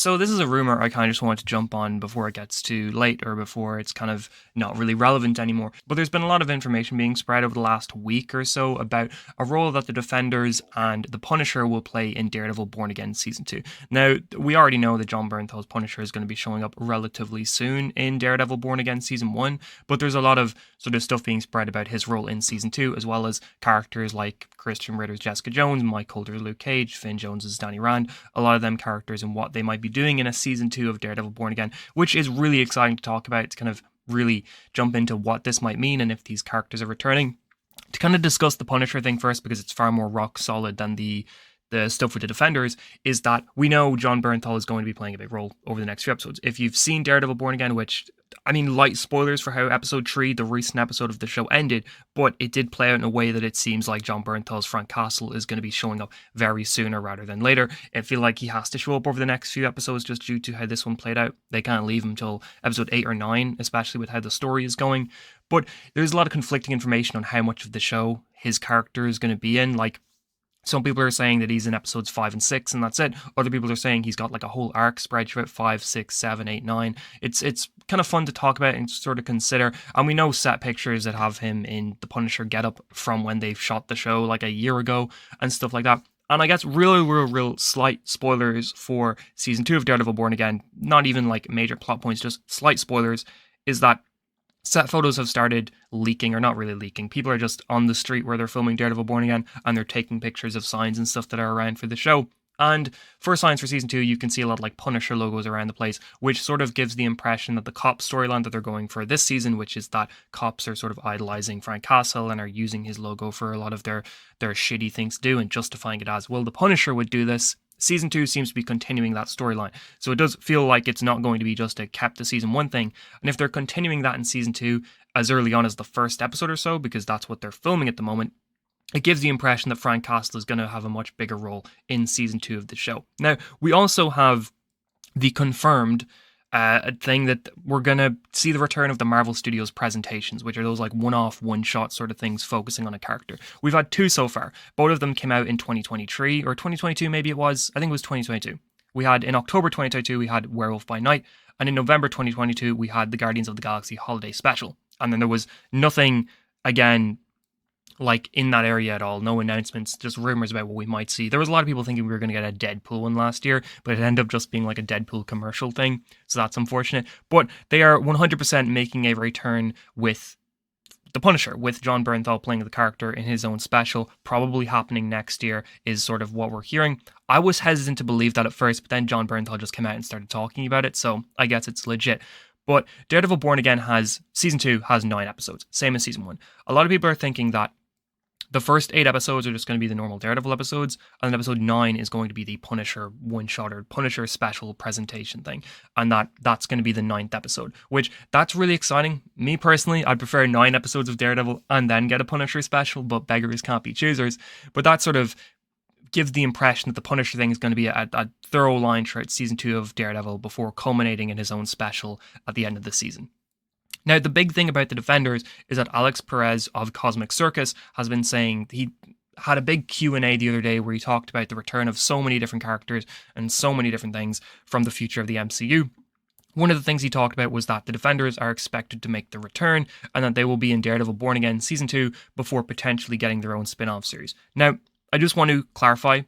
So this is a rumor I kind of just want to jump on before it gets too late or before it's kind of not really relevant anymore. But there's been a lot of information being spread over the last week or so about a role that the Defenders and the Punisher will play in Daredevil Born Again Season 2. Now, we already know that Jon Bernthal's Punisher is going to be showing up relatively soon in Daredevil Born Again Season 1, but there's a lot of sort of stuff being spread about his role in Season 2, as well as characters like Christian Ritter's Jessica Jones, Mike Holder's Luke Cage, Finn Jones's Danny Rand, a lot of them characters and what they might be doing in a Season 2 of Daredevil Born Again, which is really exciting to talk about, to kind of really jump into what this might mean and if these characters are returning. To kind of discuss the Punisher thing first, because it's far more rock solid than the stuff with the Defenders, is that we know Jon Bernthal is going to be playing a big role over the next few episodes. If you've seen Daredevil Born Again, which, I mean, light spoilers for how episode 3, the recent episode of the show, ended, but it did play out in a way that it seems like Jon Bernthal's Frank Castle is going to be showing up very sooner rather than later. I feel like he has to show up over the next few episodes just due to how this one played out. They can't leave him till episode 8 or 9, especially with how the story is going. But there's a lot of conflicting information on how much of the show his character is going to be in. Like, some people are saying that he's in episodes 5 and 6 and that's it. Other people are saying he's got like a whole arc spread throughout 5, 6, 7, 8, 9. It's kind of fun to talk about and sort of consider. And we know set pictures that have him in the Punisher getup from when they've shot the show like a year ago and stuff like that. And I guess real slight spoilers for Season 2 of Daredevil Born Again, not even like major plot points, just slight spoilers, is that set photos have started leaking, or not really leaking. People are just on the street where they're filming Daredevil Born Again, and they're taking pictures of signs and stuff that are around for the show. And for signs for Season 2, you can see a lot of like Punisher logos around the place, which sort of gives the impression that the cop storyline that they're going for this season, which is that cops are sort of idolizing Frank Castle and are using his logo for a lot of their shitty things to do and justifying it as, well, the Punisher would do this. Season 2 seems to be continuing that storyline. So it does feel like it's not going to be just a kept to Season 1 thing. And if they're continuing that in Season 2 as early on as the first episode or so, because that's what they're filming at the moment, it gives the impression that Frank Castle is going to have a much bigger role in Season 2 of the show. Now, we also have the confirmed thing that we're going to see the return of the Marvel Studios presentations, which are those like one-off, one-shot sort of things focusing on a character. We've had 2 so far. Both of them came out in 2023, or 2022 maybe it was. I think it was 2022. We had, in October 2022, we had Werewolf by Night, and in November 2022, we had the Guardians of the Galaxy Holiday Special. And then there was nothing, again, like in that area at all. No announcements, just rumors about what we might see. There was a lot of people thinking we were going to get a Deadpool one last year, but it ended up just being like a Deadpool commercial thing, so that's unfortunate. But they are 100% making a return with the Punisher, with Jon Bernthal playing the character in his own special, probably happening next year, is sort of what we're hearing. I was hesitant to believe that at first, but then Jon Bernthal just came out and started talking about it, so I guess it's legit. But Daredevil Born Again Season 2 has 9 episodes, same as Season 1. A lot of people are thinking that the first 8 episodes are just going to be the normal Daredevil episodes, and then episode 9 is going to be the Punisher one-shot or Punisher special presentation thing, and that's going to be the 9th episode, which that's really exciting. Me personally, I'd prefer 9 episodes of Daredevil and then get a Punisher special, but beggars can't be choosers. But that sort of gives the impression that the Punisher thing is going to be a thorough line throughout Season 2 of Daredevil before culminating in his own special at the end of the season. Now, the big thing about the Defenders is that Alex Perez of Cosmic Circus has been saying, he had a big Q&A the other day where he talked about the return of so many different characters and so many different things from the future of the MCU. One of the things he talked about was that the Defenders are expected to make the return and that they will be in Daredevil Born Again Season 2 before potentially getting their own spin-off series. Now, I just want to clarify,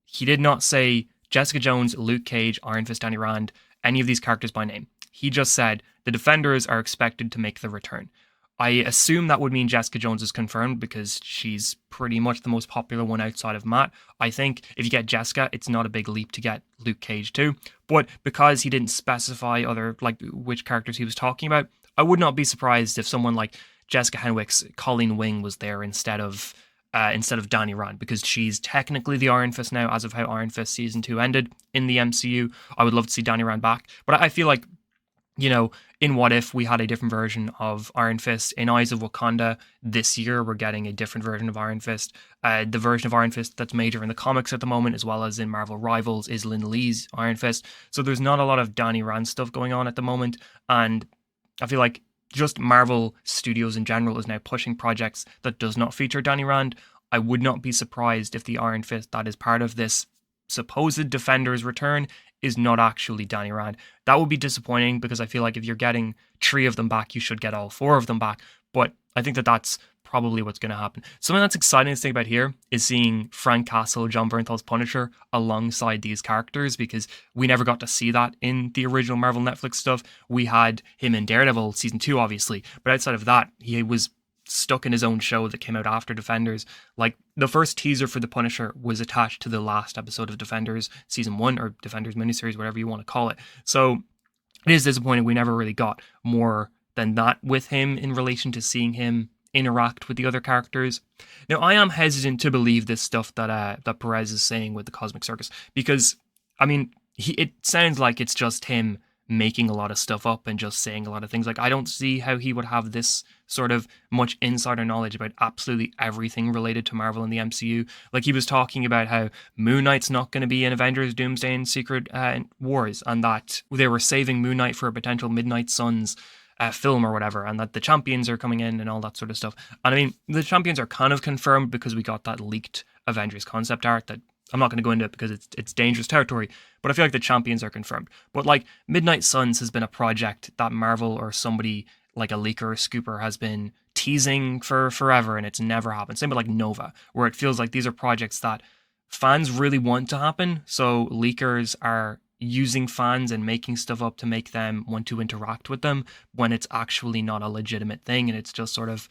he did not say Jessica Jones, Luke Cage, Iron Fist, Danny Rand, any of these characters by name. He just said the Defenders are expected to make the return. I assume that would mean Jessica Jones is confirmed because she's pretty much the most popular one outside of Matt. I think if you get Jessica, it's not a big leap to get Luke Cage too. But because he didn't specify which characters he was talking about, I would not be surprised if someone like Jessica Henwick's Colleen Wing was there instead of Danny Rand, because she's technically the Iron Fist now as of how Iron Fist Season 2 ended in the MCU. I would love to see Danny Rand back, but I feel like, you know, in What If, we had a different version of Iron Fist. In Eyes of Wakanda this year, we're getting a different version of Iron Fist. The version of Iron Fist that's major in the comics at the moment, as well as in Marvel Rivals, is Lin Lee's Iron Fist. So there's not a lot of Danny Rand stuff going on at the moment. And I feel like just Marvel Studios in general is now pushing projects that does not feature Danny Rand. I would not be surprised if the Iron Fist that is part of this supposed Defenders return is not actually Danny Rand. That would be disappointing because I feel like if you're getting 3 of them back, you should get all 4 of them back. But I think that that's probably what's going to happen. Something that's exciting to think about here is seeing Frank Castle, John Bernthal's Punisher, alongside these characters, because we never got to see that in the original Marvel Netflix stuff. We had him in Daredevil season 2, obviously, but outside of that, he was stuck in his own show that came out after Defenders. Like, the first teaser for the Punisher was attached to the last episode of Defenders season 1, or Defenders miniseries, whatever you want to call it. So it is disappointing we never really got more than that with him in relation to seeing him interact with the other characters. Now, I am hesitant to believe this stuff that Perez is saying with the Cosmic Circus, because, I mean, it sounds like it's just him making a lot of stuff up and just saying a lot of things. Like, I don't see how he would have this sort of much insider knowledge about absolutely everything related to Marvel and the MCU. Like, he was talking about how Moon Knight's not going to be in Avengers Doomsday and Secret Wars, and that they were saving Moon Knight for a potential Midnight Suns film or whatever, and that the Champions are coming in and all that sort of stuff. And I mean, the Champions are kind of confirmed because we got that leaked Avengers concept art that I'm not going to go into it because it's dangerous territory, but I feel like the Champions are confirmed. But like, Midnight Suns has been a project that Marvel or somebody like a leaker or scooper has been teasing for forever, and it's never happened. Same with like Nova, where it feels like these are projects that fans really want to happen, so leakers are using fans and making stuff up to make them want to interact with them when it's actually not a legitimate thing, and it's just sort of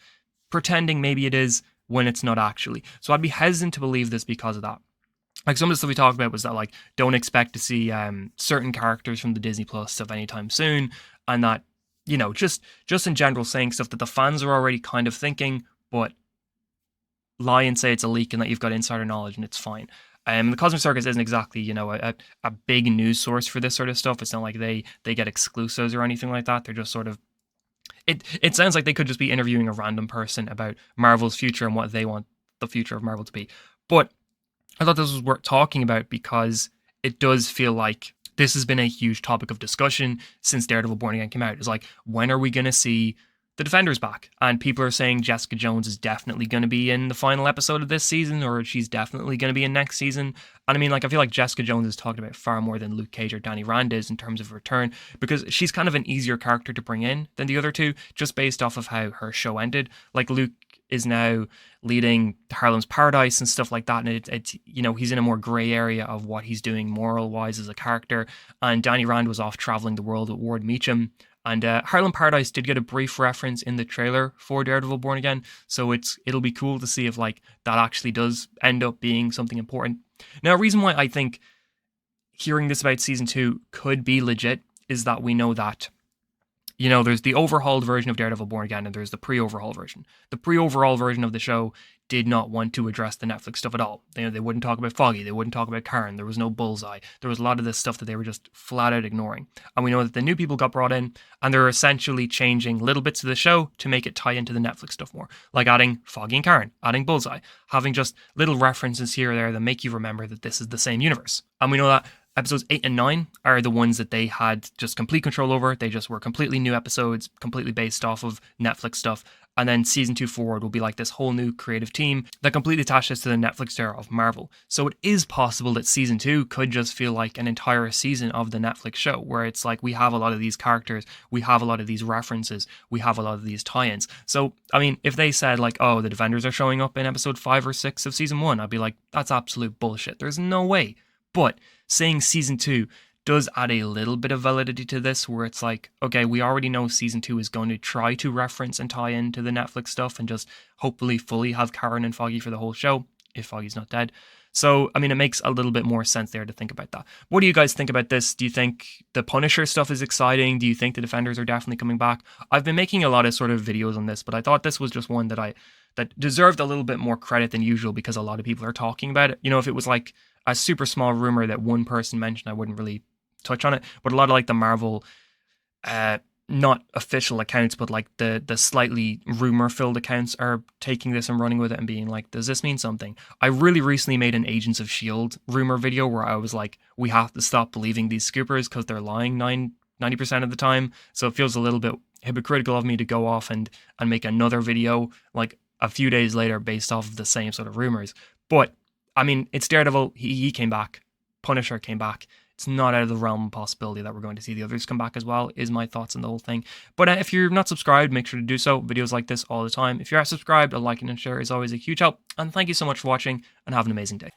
pretending maybe it is when it's not actually. So I'd be hesitant to believe this because of that. Like, some of the stuff we talked about was that, like, don't expect to see certain characters from the Disney Plus stuff anytime soon, and that, you know, just in general saying stuff that the fans are already kind of thinking, but lie and say it's a leak and that you've got insider knowledge and it's fine. The Cosmic Circus isn't exactly, you know, a big news source for this sort of stuff. It's not like they get exclusives or anything like that. They're just sort of, it sounds like they could just be interviewing a random person about Marvel's future and what they want the future of Marvel to be. But I thought this was worth talking about because it does feel like this has been a huge topic of discussion since Daredevil Born Again came out. It's like, when are we going to see the Defenders back? And people are saying Jessica Jones is definitely going to be in the final episode of this season, or she's definitely going to be in next season. And I mean, like, I feel like Jessica Jones is talked about far more than Luke Cage or Danny Rand is in terms of return, because she's kind of an easier character to bring in than the other two, just based off of how her show ended. Like, Luke is now leading Harlem's Paradise and stuff like that, and it's, you know, he's in a more grey area of what he's doing moral wise as a character. And Danny Rand was off traveling the world with Ward Meacham. And Harlem Paradise did get a brief reference in the trailer for Daredevil Born Again, so it'll be cool to see if, like, that actually does end up being something important. Now, a reason why I think hearing this about season 2 could be legit is that we know that, you know, there's the overhauled version of Daredevil Born Again and there's the pre-overhaul version. The pre-overhaul version of the show did not want to address the Netflix stuff at all. They wouldn't talk about Foggy, they wouldn't talk about Karen, there was no Bullseye. There was a lot of this stuff that they were just flat out ignoring. And we know that the new people got brought in and they're essentially changing little bits of the show to make it tie into the Netflix stuff more. Like adding Foggy and Karen, adding Bullseye, having just little references here or there that make you remember that this is the same universe. And we know that episodes 8 and 9 are the ones that they had just complete control over. They just were completely new episodes, completely based off of Netflix stuff. And then season 2 forward will be like this whole new creative team that completely attaches to the Netflix era of Marvel. So it is possible that season 2 could just feel like an entire season of the Netflix show, where it's like we have a lot of these characters, we have a lot of these references, we have a lot of these tie-ins. So, I mean, if they said like, oh, the Defenders are showing up in episode 5 or 6 of season 1, I'd be like, that's absolute bullshit. There's no way. But saying season 2 does add a little bit of validity to this, where it's like, okay, we already know season 2 is going to try to reference and tie into the Netflix stuff and just hopefully fully have Karen and Foggy for the whole show, if Foggy's not dead. So, I mean, it makes a little bit more sense there to think about that. What do you guys think about this? Do you think the Punisher stuff is exciting? Do you think the Defenders are definitely coming back? I've been making a lot of sort of videos on this, but I thought this was just one that deserved a little bit more credit than usual because a lot of people are talking about it. You know, if it was like a super small rumor that one person mentioned, I wouldn't really touch on it. But a lot of like the Marvel, not official accounts, but like the slightly rumor-filled accounts are taking this and running with it and being like, does this mean something? I really recently made an Agents of S.H.I.E.L.D. rumor video where I was like, we have to stop believing these scoopers because they're lying 90% of the time. So it feels a little bit hypocritical of me to go off and make another video like a few days later based off of the same sort of rumors. But I mean, it's Daredevil. He came back. Punisher came back. It's not out of the realm of possibility that we're going to see the others come back as well, is my thoughts on the whole thing. But if you're not subscribed, make sure to do so. Videos like this all the time. If you are subscribed, a like and a share is always a huge help. And thank you so much for watching, and have an amazing day.